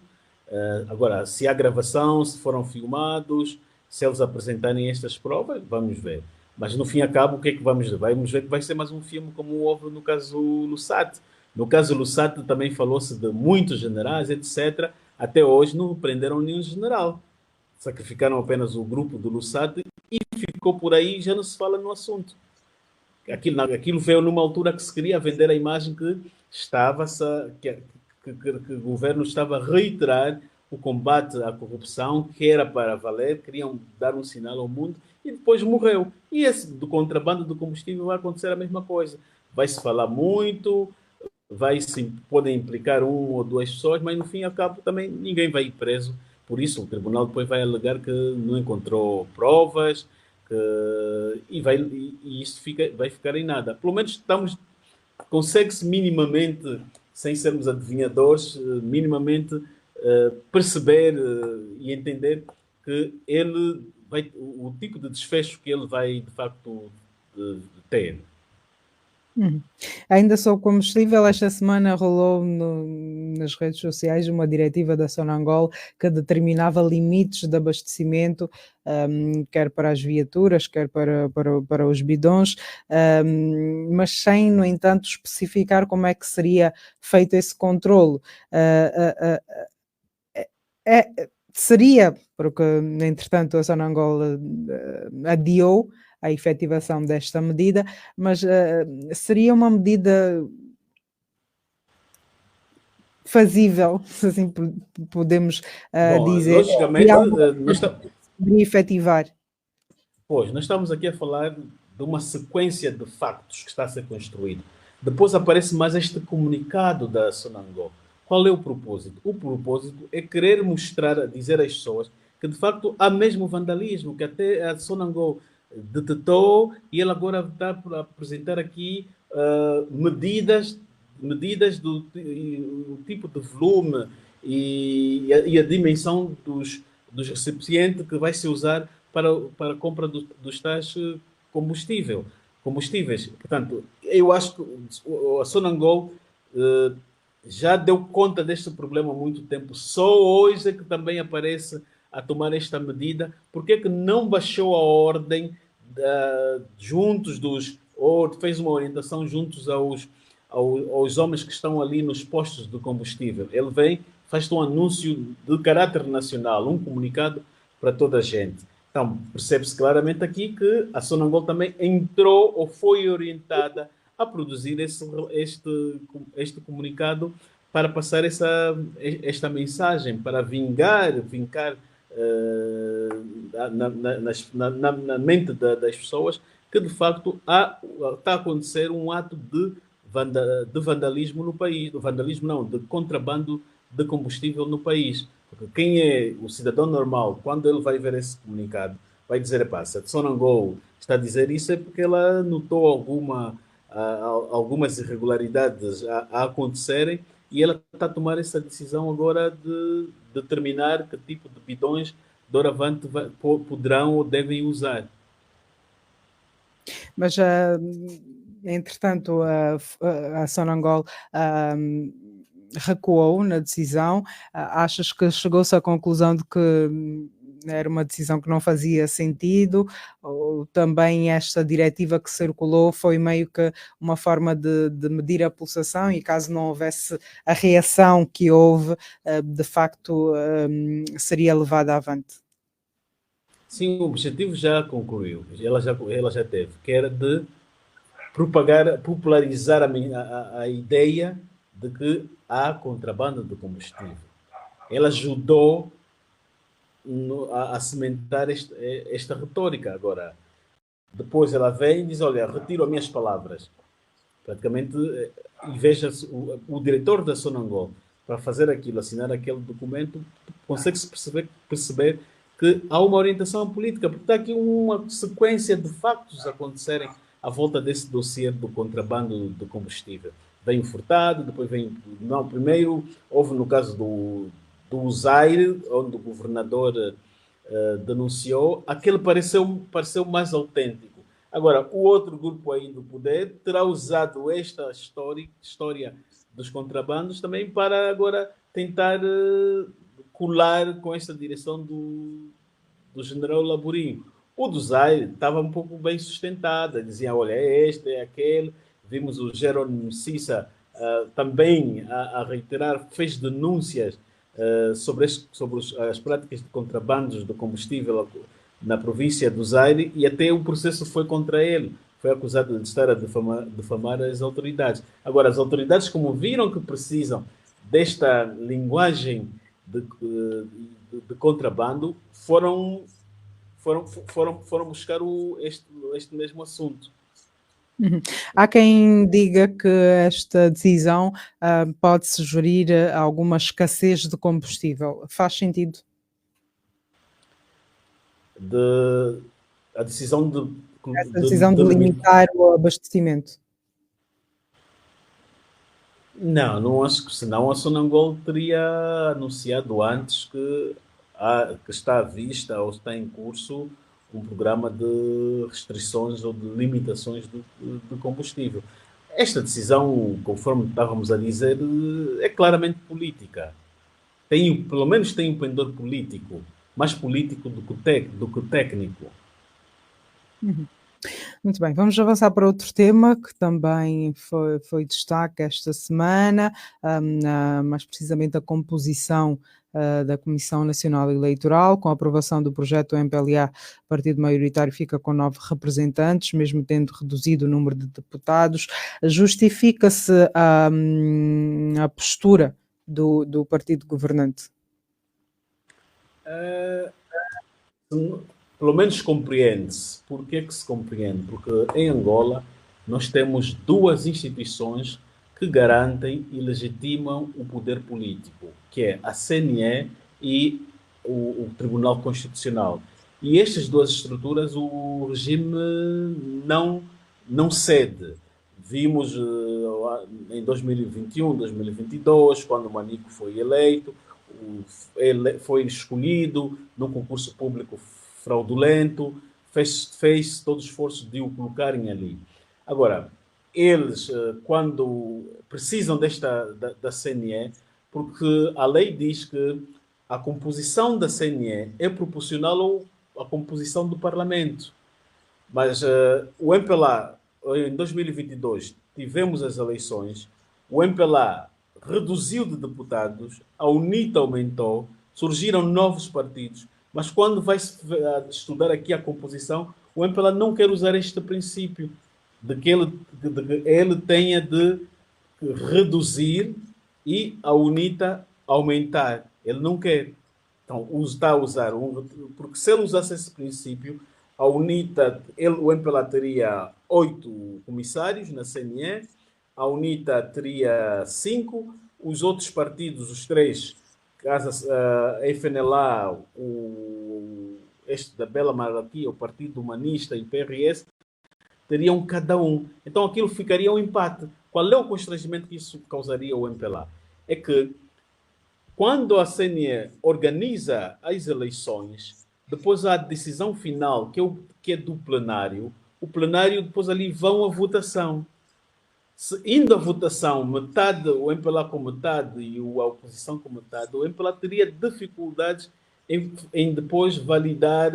Agora, se há gravação, se foram filmados, se eles apresentarem estas provas, vamos ver. Mas no fim e a cabo, o que é que vamos ver? Vamos ver que vai ser mais um filme como houve no caso Lussat. No caso Lussat também falou-se de muitos generais, etc. Até hoje não prenderam nenhum general. Sacrificaram apenas o grupo do Lussat e ficou por aí e já não se fala no assunto. Aquilo veio numa altura que se queria vender a imagem que que o governo estava a reiterar o combate à corrupção, que era para valer, queriam dar um sinal ao mundo, e depois morreu. E esse do contrabando do combustível vai acontecer a mesma coisa. Vai-se falar muito, podem implicar um ou duas pessoas, mas no fim e ao cabo também ninguém vai ir preso. Por isso o tribunal depois vai alegar que não encontrou provas, e isso vai ficar em nada. Pelo menos consegue-se minimamente, sem sermos adivinhadores, minimamente perceber e entender que o tipo de desfecho que ele vai de facto ter. Ainda sobre combustível, esta semana rolou nas redes sociais uma diretiva da Sonangol que determinava limites de abastecimento, quer para as viaturas, quer para os bidões, mas sem, no entanto, especificar como é que seria feito esse controlo. Seria, porque entretanto a Sonangol adiou a efetivação desta medida, mas seria uma medida fazível, se assim podemos Bom, dizer, e logicamente, algo que poderia efetivar. Pois, nós estamos aqui a falar de uma sequência de factos que está a ser construído. Depois aparece mais este comunicado da Sonangol. Qual é o propósito? O propósito é querer mostrar, dizer às pessoas que de facto há mesmo vandalismo, que até a Sonangol detectou e ele agora está a apresentar aqui medidas do tipo de volume e a dimensão dos recipientes que vai se usar para a compra dos tais combustíveis. Portanto, eu acho que a Sonangol já deu conta deste problema há muito tempo. Só hoje é que também aparece a tomar esta medida. Por que não baixou a ordem juntos ou fez uma orientação juntos aos homens que estão ali nos postos de combustível? Ele vem, faz um anúncio de caráter nacional, um comunicado para toda a gente. Então, percebe-se claramente aqui que a Sonangol também entrou ou foi orientada a produzir este comunicado para passar esta mensagem, para vincar na mente das pessoas que, de facto, está a acontecer um ato de vandalismo no país. De vandalismo não, de contrabando de combustível no país. Porque quem é o cidadão normal, quando ele vai ver esse comunicado, vai dizer, epá, se a Sonangol está a dizer isso é porque ela notou algumas irregularidades a acontecerem e ela está a tomar essa decisão agora de determinar que tipo de bidões doravante poderão ou devem usar. Mas, entretanto, a Sonangol recuou na decisão. Achas que chegou-se à conclusão de que era uma decisão que não fazia sentido, ou também esta diretiva que circulou foi meio que uma forma de medir a pulsação e caso não houvesse a reação que houve, de facto seria levada avante? Sim, o objetivo já concluiu, ela já teve, que era de popularizar a ideia de que há contrabando de combustível. Ela ajudou a cimentar esta retórica. Agora, depois ela vem e diz, olha, retiro as minhas palavras. Praticamente, e veja o diretor da Sonangol, para fazer aquilo, assinar aquele documento, consegue-se perceber que há uma orientação política, porque está aqui uma sequência de factos a acontecerem à volta desse dossiê do contrabando de combustível. Vem o Furtado, depois vem... Não, primeiro houve no caso do Zaire, onde o governador denunciou, aquele pareceu mais autêntico. Agora, o outro grupo aí do poder terá usado esta história dos contrabandos também para agora tentar colar com esta direção do general Laborinho. O do Zaire estava um pouco bem sustentada, dizia, olha, é este, é aquele. Vimos o Jerônimo Cissa também a reiterar, fez denúncias sobre as práticas de contrabandos do combustível na província do Zaire e até o processo foi contra ele. Foi acusado de estar a difamar as autoridades. Agora, as autoridades, como viram que precisam desta linguagem de contrabando, foram buscar este mesmo assunto. Há quem diga que esta decisão pode sugerir alguma escassez de combustível. Faz sentido? A decisão Essa decisão de limitar o abastecimento. Não acho que senão a Sonangol teria anunciado antes que está à vista ou está em curso um programa de restrições ou de limitações do combustível. Esta decisão, conforme estávamos a dizer, é claramente política. Pelo menos tem um pendor político, mais político do que técnico. Muito bem, vamos avançar para outro tema que também foi destaque esta semana, mais precisamente a composição da Comissão Nacional Eleitoral. Com a aprovação do projeto do MPLA, o partido maioritário fica com 9 representantes, mesmo tendo reduzido o número de deputados. Justifica-se a postura do partido governante? Pelo menos compreende-se. Por que se compreende? Porque em Angola nós temos duas instituições que garantem e legitimam o poder político, que é a CNE e o Tribunal Constitucional. E estas duas estruturas o regime não cede. Vimos em 2021, 2022, quando o Manico foi eleito, ele foi escolhido num concurso público fraudulento, fez todo o esforço de o colocarem ali. Agora, eles, quando precisam da CNE, porque a lei diz que a composição da CNE é proporcional à composição do Parlamento. Mas o MPLA, em 2022, tivemos as eleições, o MPLA reduziu de deputados, a UNITA aumentou, surgiram novos partidos, mas quando vai estudar aqui a composição, o MPLA não quer usar este princípio de que ele tenha de reduzir e a UNITA aumentar. Ele não quer. Então, está a usar porque se ele usasse esse princípio, a UNITA, o MPLA teria 8 comissários na CNE, a UNITA teria 5, os outros partidos, os 3, a FNLA, este da Bela Maratia, o Partido Humanista e o PRS, teriam cada um. Então aquilo ficaria um empate. Qual é o constrangimento que isso causaria ao MPLA? É que quando a CNE organiza as eleições, depois há a decisão final, que é do plenário, o plenário depois ali vão à votação. Se indo à votação, metade, o MPLA com metade e a oposição com metade, o MPLA teria dificuldades em depois validar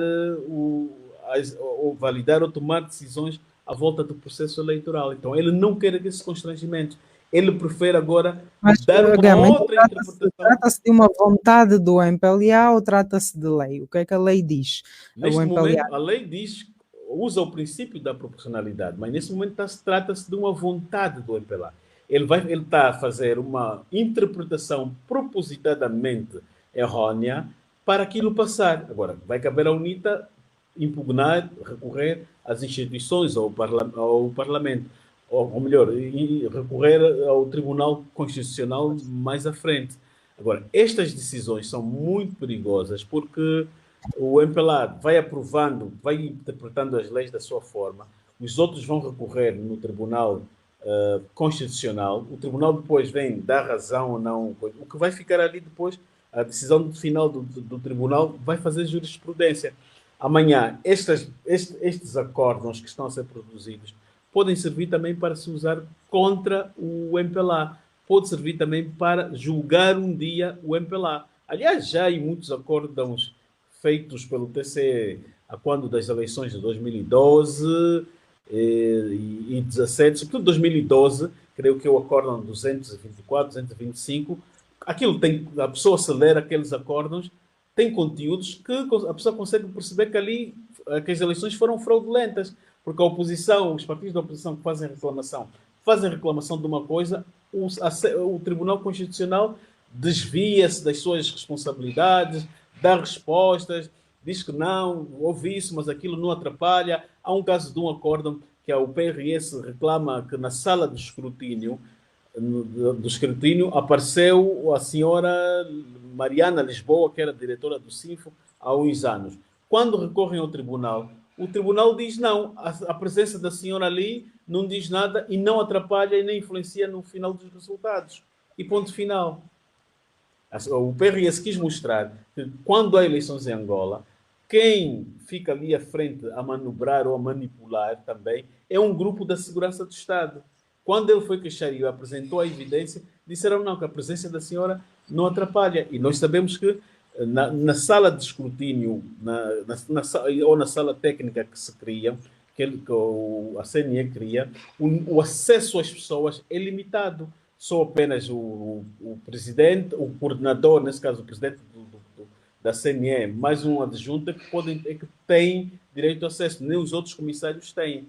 ou tomar decisões à volta do processo eleitoral. Então, ele não quer esse constrangimento. Ele prefere agora dar uma outra interpretação. Trata-se de uma vontade do MPLA ou trata-se de lei? O que é que a lei diz? Neste momento, a lei diz, usa o princípio da proporcionalidade, mas nesse momento trata-se de uma vontade do MPLA. Ele está a fazer uma interpretação propositadamente errônea para aquilo passar. Agora, vai caber à UNITA impugnar, recorrer às instituições, ao Parlamento, ou melhor, recorrer ao Tribunal Constitucional mais à frente. Agora, estas decisões são muito perigosas porque o MPLA vai aprovando, vai interpretando as leis da sua forma, os outros vão recorrer no Tribunal Constitucional, o Tribunal depois vem dar razão ou não, o que vai ficar ali depois, a decisão final do Tribunal vai fazer jurisprudência. Amanhã, estes acórdãos que estão a ser produzidos podem servir também para se usar contra o MPLA. Pode servir também para julgar um dia o MPLA. Aliás, já há muitos acórdãos feitos pelo TCE a quando das eleições de 2012 e 17, sobretudo 2012, creio que é o acórdão 224, 225. Aquilo tem, a pessoa acelera aqueles acórdãos, tem conteúdos que a pessoa consegue perceber que ali que as eleições foram fraudulentas, porque a oposição, os partidos da oposição que fazem reclamação de uma coisa, o Tribunal Constitucional desvia-se das suas responsabilidades, dá respostas, diz que não, houve isso, mas aquilo não atrapalha. Há um caso de um acórdão que o PRS reclama que na sala de escrutínio apareceu a senhora Mariana Lisboa, que era diretora do Sinfo há uns anos. Quando recorrem ao tribunal, o tribunal diz não, a presença da senhora ali não diz nada e não atrapalha e nem influencia no final dos resultados. E ponto final. O PRS quis mostrar que quando há eleições em Angola, quem fica ali à frente a manobrar ou a manipular também é um grupo da segurança do Estado. Quando ele foi queixar e apresentou a evidência, disseram não, que a presença da senhora não atrapalha. E nós sabemos que na sala de escrutínio ou na sala técnica que se cria, que a CNE cria, o acesso às pessoas é limitado. Só apenas o presidente, o coordenador, nesse caso o presidente da CNE, mais um adjunto que tem direito a acesso. Nem os outros comissários têm.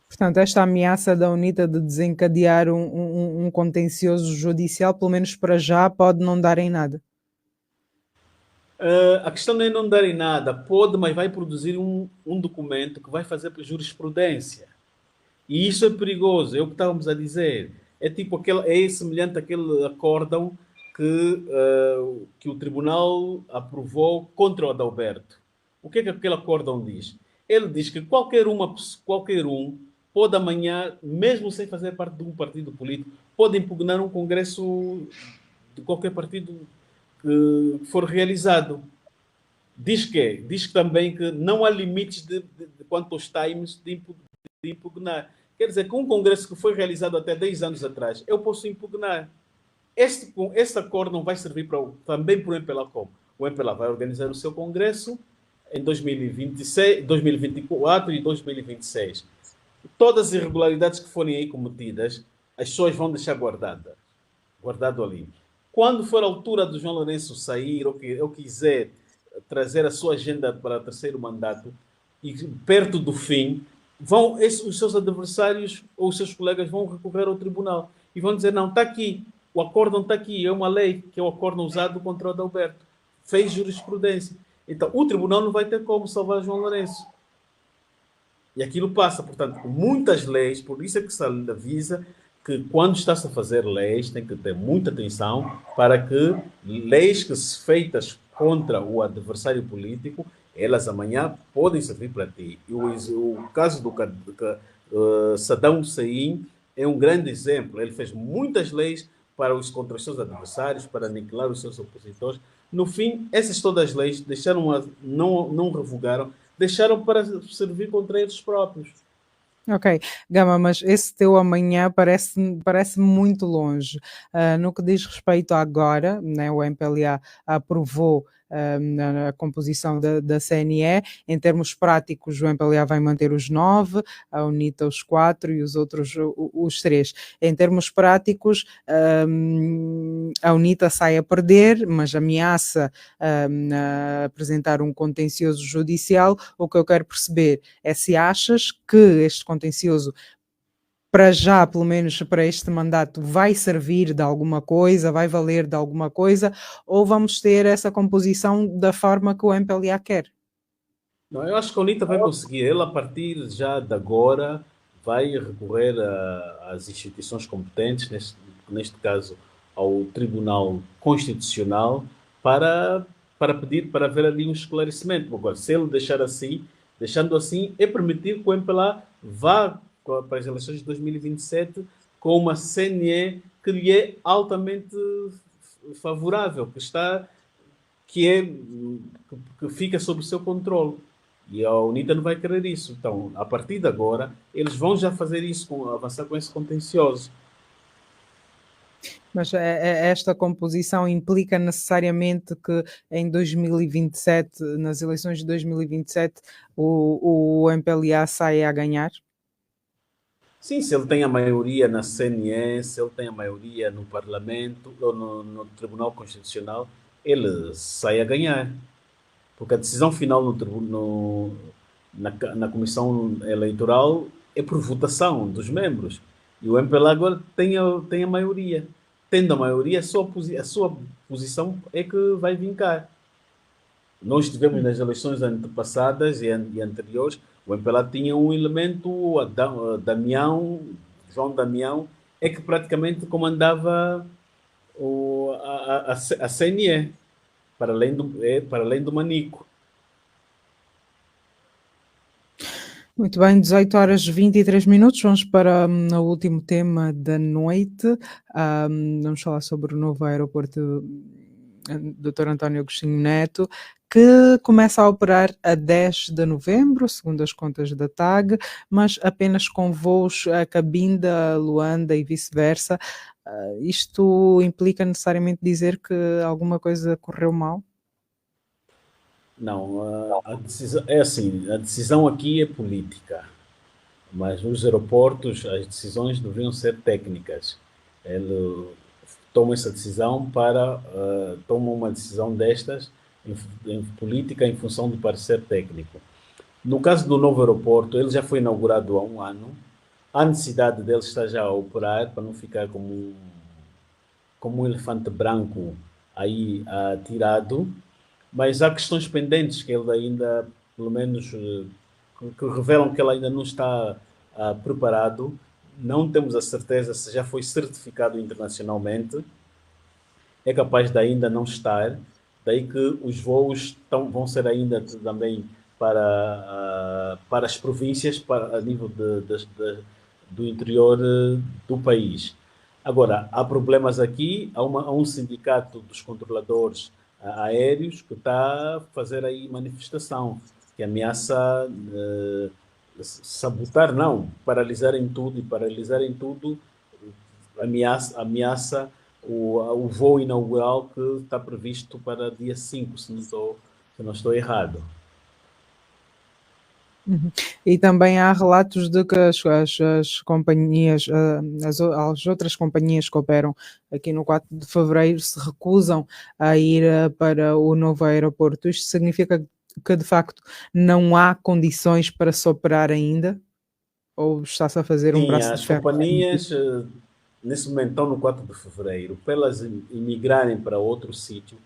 Portanto, esta ameaça da UNITA de desencadear um contencioso judicial, pelo menos para já, pode não dar em nada. A questão não é não dar em nada. Pode, mas vai produzir um documento que vai fazer jurisprudência. E isso é perigoso. É o que estávamos a dizer. É tipo é semelhante àquele acórdão que o tribunal aprovou contra o Adalberto. O que é que aquele acórdão diz? Ele diz que qualquer um pode amanhã, mesmo sem fazer parte de um partido político, pode impugnar um congresso de qualquer partido que for realizado. Diz que também que não há limites de quanto aos times de impugnar. Quer dizer, que um congresso que foi realizado até 10 anos atrás, eu posso impugnar. Este acordo não vai servir também para o MPLA como? O MPLA vai organizar o seu congresso em 2026, 2024 e 2026. Todas as irregularidades que forem aí cometidas, as pessoas vão deixar guardado ali. Quando for a altura do João Lourenço sair ou quiser trazer a sua agenda para o terceiro mandato, e perto do fim, os seus adversários ou os seus colegas vão recorrer ao tribunal e vão dizer, não, está aqui, o acórdão está aqui, é uma lei, que é o acórdão usado contra o Adalberto. Fez jurisprudência. Então, o tribunal não vai ter como salvar João Lourenço. E aquilo passa, portanto, com muitas leis, por isso é que se avisa que quando está-se a fazer leis, tem que ter muita atenção para que leis que se feitas contra o adversário político, elas amanhã podem servir para ti. E o caso do Saddam Hussein é um grande exemplo. Ele fez muitas leis contra os seus adversários, para aniquilar os seus opositores. No fim, essas todas as leis não revogaram, deixaram para servir contra eles próprios. Ok, Gama, mas esse teu amanhã parece muito longe. No que diz respeito a agora, né, o MPLA aprovou a composição da CNE. Em termos práticos, o MPLA vai manter os 9, a UNITA os 4 e os outros os 3. Em termos práticos, a UNITA sai a perder, mas ameaça apresentar um contencioso judicial. O que eu quero perceber é se achas que este contencioso, para já, pelo menos para este mandato, vai servir de alguma coisa, vai valer de alguma coisa, ou vamos ter essa composição da forma que o MPLA quer? Não, eu acho que a UNITA vai conseguir. Ela, a partir já de agora, vai recorrer às instituições competentes, neste caso ao Tribunal Constitucional, para pedir, para haver ali um esclarecimento. Agora, se ele deixando assim, é permitir que o MPLA vá para as eleições de 2027 com uma CNE que lhe é altamente favorável, que está que, é, que fica sob o seu controle. E a UNITA não vai querer isso. Então, a partir de agora, eles vão já fazer isso, avançar com esse contencioso. Mas esta composição implica necessariamente que em 2027, nas eleições de 2027, o MPLA saia a ganhar? Sim, se ele tem a maioria na CNE, se ele tem a maioria no Parlamento ou no Tribunal Constitucional, ele sai a ganhar. Porque a decisão final na Comissão Eleitoral é por votação dos membros. E o MPLA agora tem a maioria. Tendo a maioria, a sua posição é que vai vincar. Nós tivemos nas eleições antepassadas e anteriores, o MPLA tinha um elemento, Damião, João Damião, é que praticamente comandava a CNE, para além do Manico. Muito bem, 18 horas e 23 minutos, vamos para o último tema da noite. Vamos falar sobre o novo aeroporto Dr. António Agostinho Neto, que começa a operar a 10 de novembro, segundo as contas da TAG, mas apenas com voos a Cabinda, Luanda e vice-versa. Isto implica necessariamente dizer que alguma coisa correu mal? Não, a decisão é assim, a decisão aqui é política, mas nos aeroportos as decisões deveriam ser técnicas. Ele toma essa decisão toma uma decisão destas em política em função do parecer técnico. No caso do novo aeroporto, ele já foi inaugurado há um ano. Há necessidade dele estar já a operar para não ficar como um elefante branco aí tirado, mas há questões pendentes que ele ainda, pelo menos, que revelam que ele ainda não está preparado. Não temos a certeza se já foi certificado internacionalmente. É capaz de ainda não estar. Daí que os voos vão ser ainda também para as províncias, a nível do interior do país. Agora, há problemas aqui, há um sindicato dos controladores aéreos que está a fazer aí manifestação, que ameaça sabotar, não, paralisarem tudo, e paralisarem tudo ameaça o voo inaugural que está previsto para dia 5, se não estou errado. Uhum. E também há relatos de que as companhias, as outras companhias que operam aqui no 4 de fevereiro se recusam a ir para o novo aeroporto. Isto significa que de facto não há condições para se operar ainda? Ou está-se a fazer um Sim, braço de as ferro? companhias nesse momento estão no 4 de fevereiro, para elas imigrarem para outro sítio,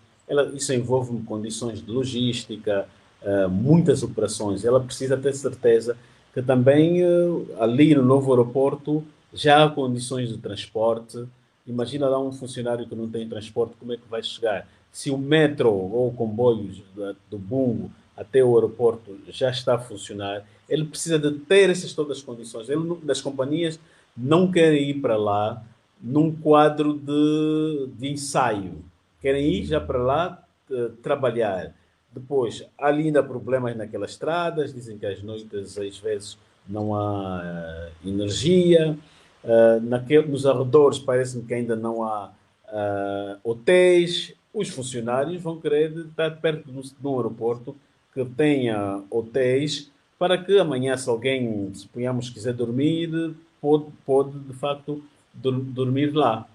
isso envolve condições de logística, muitas operações. Ela precisa ter certeza que também ali no novo aeroporto já há condições de transporte. Imagina lá um funcionário que não tem transporte, como é que vai chegar? Se o metro ou comboios do Bungo até o aeroporto já está a funcionar, ele precisa de ter essas todas as condições. Das companhias não querem ir para lá num quadro de ensaio. Querem ir já para lá trabalhar. Depois, há ainda problemas naquelas estradas, dizem que às noites, às vezes, não há energia. Nos arredores, parece-me que ainda não há hotéis. Os funcionários vão querer estar perto de um aeroporto que tenha hotéis para que amanhã, se alguém, suponhamos, quiser dormir, pode de facto dormir lá.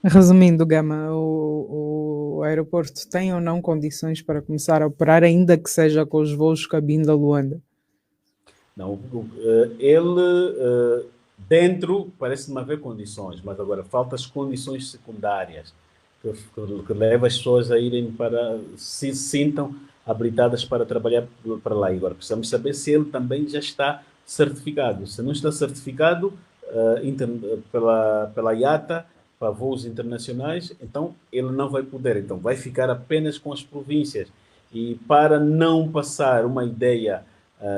Resumindo, Gama, o aeroporto tem ou não condições para começar a operar, ainda que seja com os voos Cabinda-Luanda? Não, ele dentro parece-me haver condições, mas agora faltam as condições secundárias que levam as pessoas a irem se sintam habilitadas para trabalhar para lá. E agora precisamos saber se ele também já está certificado. Se não está certificado pela IATA para voos internacionais, então ele não vai poder. Então vai ficar apenas com as províncias. E para não passar uma ideia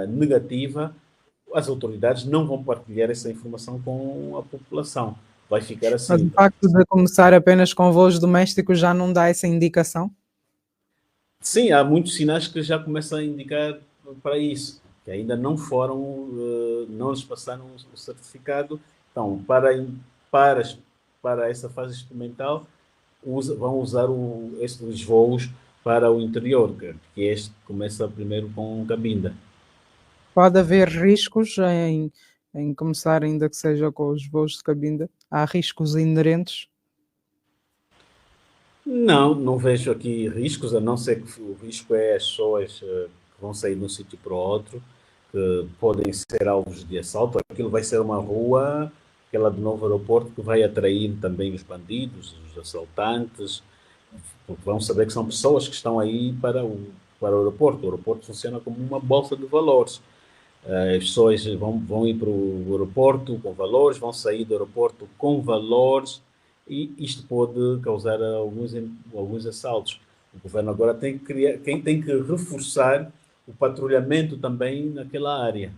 negativa, as autoridades não vão partilhar essa informação com a população. vai ficar Mas assim. o facto de começar apenas com voos domésticos já não dá essa indicação? Sim, há muitos sinais que já começam a indicar para isso, que ainda não foram, não lhes passaram o certificado. Então, para, para essa fase experimental, vão usar estes voos para o interior, que este começa primeiro com Cabinda. Pode haver riscos em começar, ainda que seja com os voos de cabinda? Há riscos inerentes? Não, não vejo aqui riscos, a não ser que o risco é as pessoas que vão sair de um sítio para o outro, que podem ser alvos de assalto. Aquilo vai ser uma rua, aquela do novo aeroporto, que vai atrair também os bandidos, os assaltantes, porque vão saber que são pessoas que estão aí para o aeroporto. O aeroporto funciona como uma bolsa de valores. As pessoas vão ir para o aeroporto com valores, vão sair do aeroporto com valores, e isto pode causar alguns assaltos. O governo agora tem que reforçar o patrulhamento também naquela área.